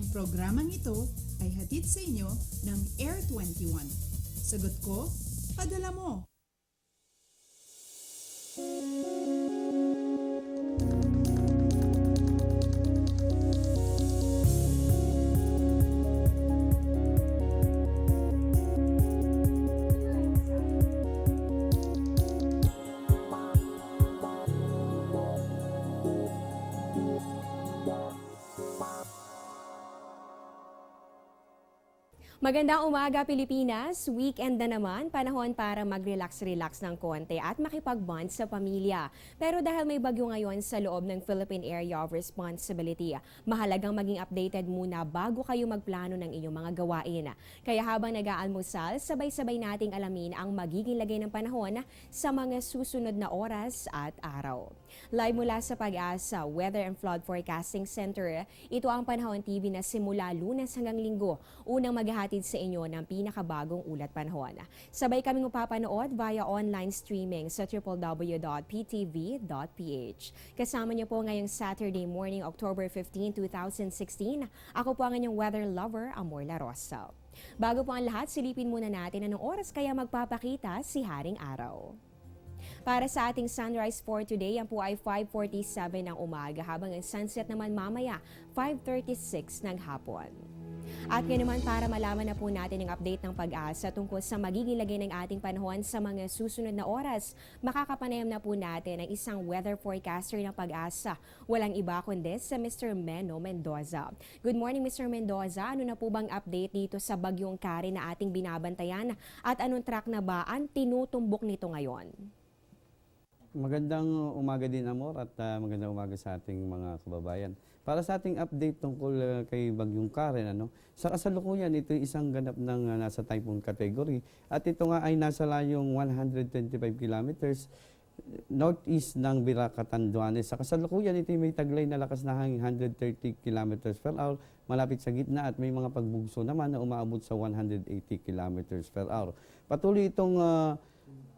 Programang ito ay hatid sa inyo ng Air 21. Sagot ko, padala mo. Magandang umaga Pilipinas, weekend na naman, panahon para mag-relax-relax ng konti at makipag-bond sa pamilya. Pero dahil may bagyo ngayon sa loob ng Philippine Area of Responsibility, mahalagang maging updated muna bago kayo magplano ng inyong mga gawain. Kaya habang nag-aalmusal, sabay-sabay nating alamin ang magiging lagay ng panahon sa mga susunod na oras at araw. Live mula sa Pag-asa Weather and Flood Forecasting Center, ito ang Panahon TV na simula Lunes hanggang Linggo, unang maghahatid sa inyo ng pinakabagong ulat panahon. Sabay kaming mapapanood via online streaming sa www.ptv.ph. Kasama niyo po ngayong Saturday morning, October 15, 2016. Ako po ang inyong weather lover, Amor La Rosa. Bago po ang lahat, silipin muna natin anong oras kaya magpapakita si Haring Araw. Para sa ating sunrise for today, yan po ay 5:47 ng umaga, habang ang sunset naman mamaya 5:36 ng hapon. At ngayon naman, para malaman na po natin ang update ng Pag-asa tungkol sa magiging lagay ng ating panahon sa mga susunod na oras, makakapanayam na po natin ang isang weather forecaster ng Pag-asa. Walang iba kundi sa Mr. Meno Mendoza. Good morning, Mr. Mendoza. Ano na po bang update dito sa bagyong Karen na ating binabantayan at anong track na ba ang tinutumbok nito ngayon? Magandang umaga din, Amor, at magandang umaga sa ating mga kababayan. Para sa ating update tungkol kay Bagyong Karen, sa kasalukuyan, ito ay isang ganap ng nasa typhoon category at ito nga ay nasa layong 125 kilometers northeast ng Vira, Catanduanes. Sa kasalukuyan, ito ay may taglay na lakas na hangin 130 kilometers per hour malapit sa gitna at may mga pagbugso naman na umaabot sa 180 kilometers per hour. Patuloy itong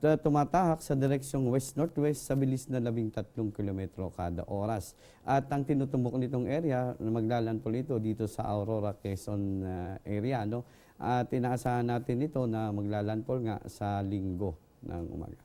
tumatahak sa direksyong west-northwest sa bilis na 13 kilometro kada oras. At ang tinutumbok nitong area, maglalandfall ito dito sa Aurora, Quezon area. At inaasahan natin ito na maglalandfall nga sa Linggo ng umaga.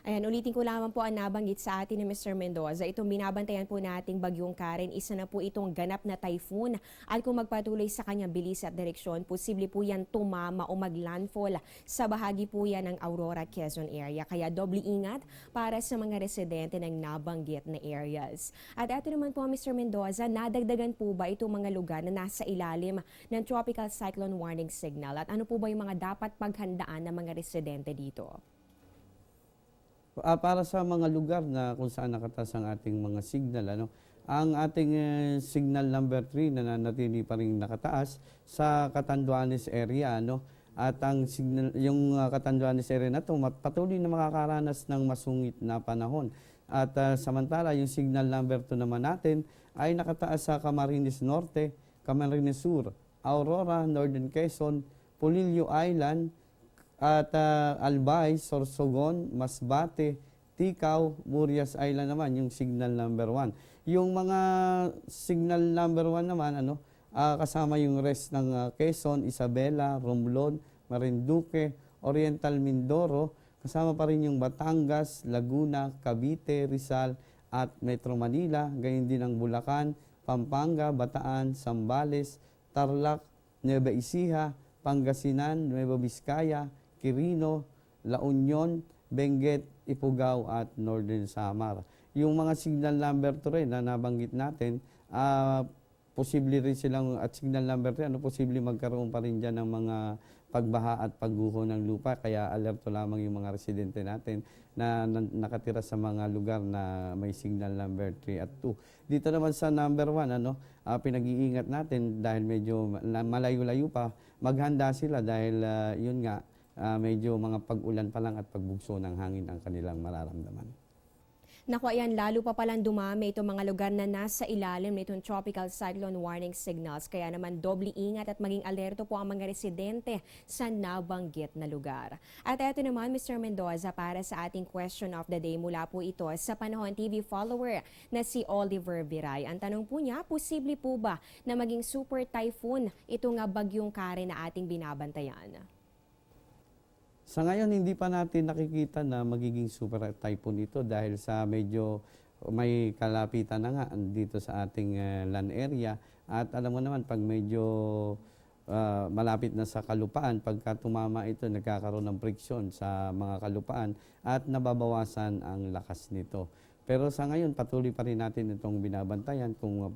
Ayan, ulitin ko lamang po ang nabanggit sa atin ni Mr. Mendoza. Itong binabantayan po nating Bagyong Karen, isa na po itong ganap na typhoon. At kung magpatuloy sa kanyang bilis at direksyon, posible po yan tumama o maglandfall sa bahagi po yan ng Aurora, Quezon area. Kaya doble ingat para sa mga residente ng nabanggit na areas. At ito naman po, Mr. Mendoza, nadagdagan po ba itong mga lugar na nasa ilalim ng Tropical Cyclone Warning Signal? At ano po ba yung mga dapat paghandaan ng mga residente dito? Para sa mga lugar na kung saan nakataas ang ating mga signal, ang ating signal number 3 na nanatili pa rin nakataas sa Catanduanes area, at ang signal, yung Catanduanes area na ito patuloy na makakaranas ng masungit na panahon. At samantala, yung signal number 2 naman natin ay nakataas sa Camarines Norte, Camarines Sur, Aurora, Northern Quezon, Polillo Island, at Albay, Sorsogon, Masbate, Ticao, Murias Island naman, yung signal number 1. Yung mga signal number 1 naman, kasama yung rest ng Quezon, Isabela, Romblon, Marinduque, Oriental Mindoro, kasama pa rin yung Batangas, Laguna, Cavite, Rizal, at Metro Manila, gayon din ang Bulacan, Pampanga, Bataan, Zambales, Tarlac, Nueva Ecija, Pangasinan, Nueva Vizcaya, Quirino, La Union, Benguet, Ifugao at Northern Samar. Yung mga signal number 2 rin na nabanggit natin, posible rin silang, at signal number 3, posible magkaroon pa rin dyan ng mga pagbaha at pagguho ng lupa. Kaya alerto lamang yung mga residente natin na nakatira sa mga lugar na may signal number 3 at 2. Dito naman sa number 1, pinag-iingat natin dahil medyo malayo-layo pa, maghanda sila dahil yun nga, medyo mga pag-ulan pa lang at pagbugso ng hangin ang kanilang mararamdaman. Naku, ayan, lalo pa palang dumami itong mga lugar na nasa ilalim nitong tropical cyclone warning signals. Kaya naman doble ingat at maging alerto po ang mga residente sa nabanggit na lugar. At eto naman, Mr. Mendoza, para sa ating question of the day, mula po ito sa Panahon TV follower na si Oliver Viray. Ang tanong po niya, posible po ba na maging super typhoon ito nga bagyong Karen na ating binabantayan? Sa ngayon, hindi pa natin nakikita na magiging super typhoon ito dahil sa medyo may kalapitan na nga dito sa ating land area. At alam mo naman, pag medyo malapit na sa kalupaan, pagka tumama ito, nagkakaroon ng friksyon sa mga kalupaan at nababawasan ang lakas nito. Pero sa ngayon, patuloy pa rin natin itong binabantayan kung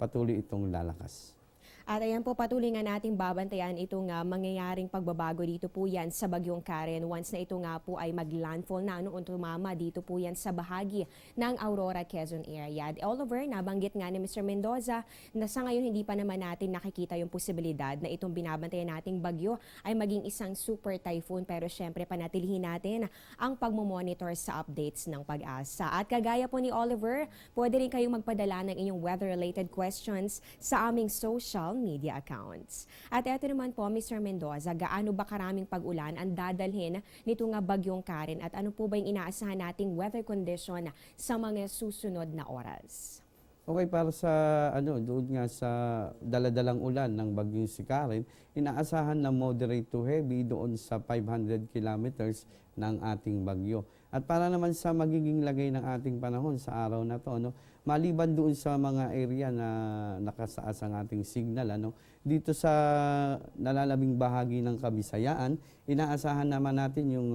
patuloy itong lalakas. At ayan po, patuloy nga nating babantayan itong mangyayaring pagbabago dito po yan sa bagyong Karen once na ito nga po ay mag-landfall na noon tumama dito po yan sa bahagi ng Aurora, Quezon area. At Oliver, nabanggit nga ni Mr. Mendoza na sa ngayon hindi pa naman natin nakikita yung posibilidad na itong binabantayan nating bagyo ay maging isang super typhoon, pero syempre panatilihin natin ang pagmomonitor sa updates ng Pag-asa. At kagaya po ni Oliver, pwede rin kayong magpadala ng inyong weather-related questions sa aming social media accounts. At eto naman po, Mr. Mendoza, gaano ba karaming pag-ulan ang dadalhin nito nga bagyong Karen at ano po ba yung inaasahan nating weather condition sa mga susunod na oras? Okay, para sa doon nga sa daladalang ulan ng bagyong si Karen, inaasahan na moderate to heavy doon sa 500 kilometers ng ating bagyo. At para naman sa magiging lagay ng ating panahon sa araw na to, maliban doon sa mga area na nakasaas ang ating signal, dito sa nalalabing bahagi ng Kabisayaan, inaasahan naman natin yung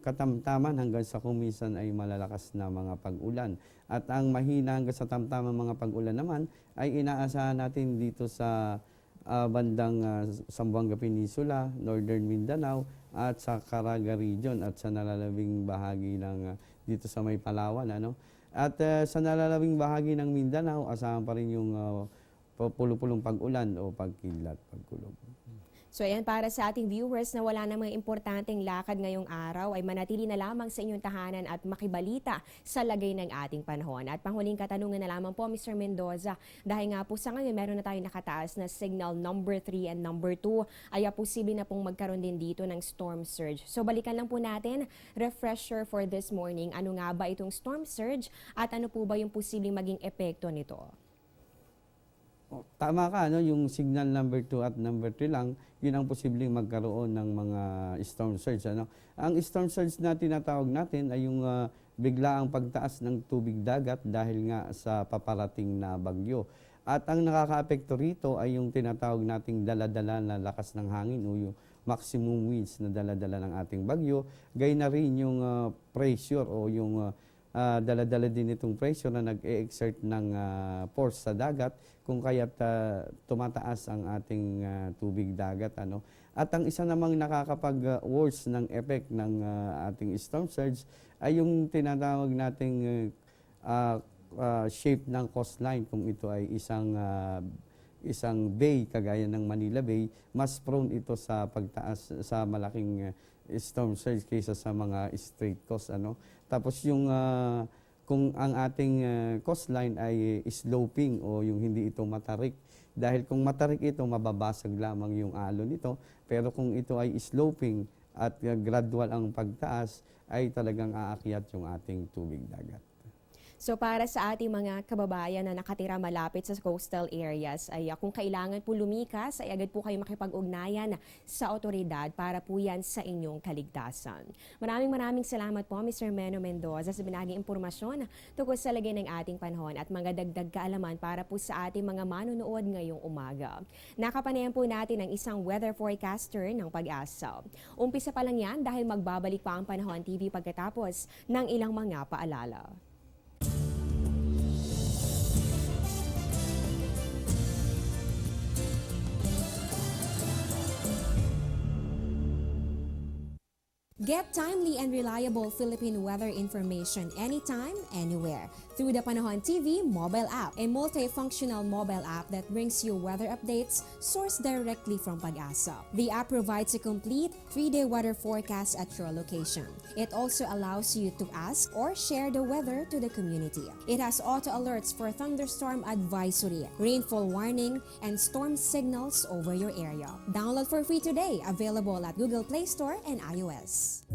katamtaman hanggang sa kumisan ay malalakas na mga pag-ulan. At ang mahina hanggang sa tamtamang mga pag-ulan naman ay inaasahan natin dito sa bandang Zamboanga Peninsula, Northern Mindanao at sa Caraga Region at sa nalalabing bahagi ng dito sa may Palawan. At sa nalalabing bahagi ng Mindanao, asahan pa rin yung pulupulong pag-ulan o pagkilat, pagkulog. So ayan, para sa ating viewers na wala namang importanteng lakad ngayong araw, ay manatili na lamang sa inyong tahanan at makibalita sa lagay ng ating panahon. At panghuling katanungan na lamang po, Mr. Mendoza, dahil nga po sa ngayon meron na tayong nakataas na signal number 3 and number 2, ay posible na pong magkaroon din dito ng storm surge. So balikan lang po natin, refresher for this morning, ano nga ba itong storm surge at ano po ba yung posibleng maging epekto nito? Tama ka, yung signal number 2 at number 3 lang, yun ang posibleng magkaroon ng mga storm surge. Ang storm surge na tinatawag natin ay yung biglaang pagtaas ng tubig dagat dahil nga sa paparating na bagyo. At ang nakakaapekto rito ay yung tinatawag nating dala-dala na lakas ng hangin o yung maximum winds na dala-dala ng ating bagyo. Gaya na rin yung pressure o yung dala-dala din itong pressure na nag-e-exert ng force sa dagat kung kaya't tumataas ang ating tubig dagat. At ang isa namang nakakapag-worse ng effect ng ating storm surge ay yung tinatawag nating shape ng coastline. Kung ito ay isang bay kagaya ng Manila Bay, mas prone ito sa pagtaas sa malaking storm surge kaysa sa mga straight coast. Tapos yung kung ang ating coastline ay sloping o yung hindi ito matarik. Dahil kung matarik ito, mababasag lamang yung alon nito. Pero kung ito ay sloping at gradual ang pagtaas, ay talagang aakyat yung ating tubig dagat. So para sa ating mga kababayan na nakatira malapit sa coastal areas, ay kung kailangan po lumikas, ay agad po kayo makipag-ugnayan sa otoridad para po yan sa inyong kaligtasan. Maraming salamat po, Mr. Meno Mendoza, sa binaging impormasyon tungkol sa lagay ng ating panahon at mga dagdag kaalaman para po sa ating mga manonood ngayong umaga. Nakapanayan po natin ang isang weather forecaster ng Pag-asa. Umpisa pa lang yan dahil magbabalik pa ang Panahon TV pagkatapos ng ilang mga paalala. Get timely and reliable Philippine weather information anytime, anywhere. through the Panahon TV mobile app, a multifunctional mobile app that brings you weather updates sourced directly from Pag-asa. The app provides a complete 3-day weather forecast at your location. It also allows you to ask or share the weather to the community. It has auto alerts for thunderstorm advisory, rainfall warning, and storm signals over your area. Download for free today, available at Google Play Store and iOS.